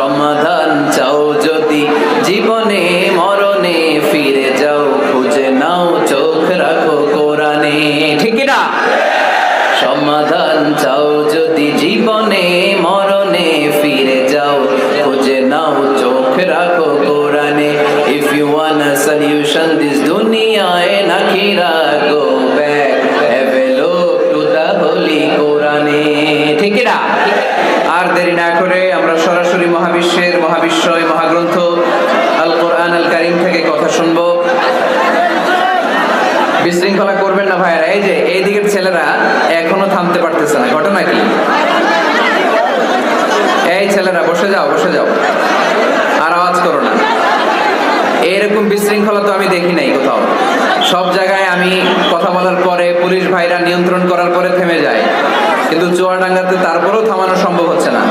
সমাধান চাও যদি জীবনে মরণে ফিরে যাও খুঁজে নাও চোখ রাখো কোরআনে ঠিক না সমাধান চাও যদি জীবনে মরণে ফিরে যাও খুঁজে নাও চোখ রাখো কোরআনে if you want a solution this dunya and akhirah go back have a look to the holy কোরআনে ঠিক না আর দেরি না করে আমরা সরাসরি মহাবিশ্বয় মহাগ্রন্থ আল কোরআন আল কারীম থেকে কথা শুনবো বিশৃঙ্খলা করবেন না ভাইরা এই যে এই দিকের ছেলেরা এখনো থামতে পারতেছে না ঘটনা কি এই ছেলেরা বসে যাও আর আওয়াজ করো না এরকম বিশৃঙ্খলা তো আমি দেখি নাই কোথাও সব জায়গায় আমি কথা বলার পরে পুলিশ ভাইরা নিয়ন্ত্রণ করার পরে থেমে যায় কিন্তু চুয়াডাঙ্গাতে তারপরেও থামানো সম্ভব হচ্ছে না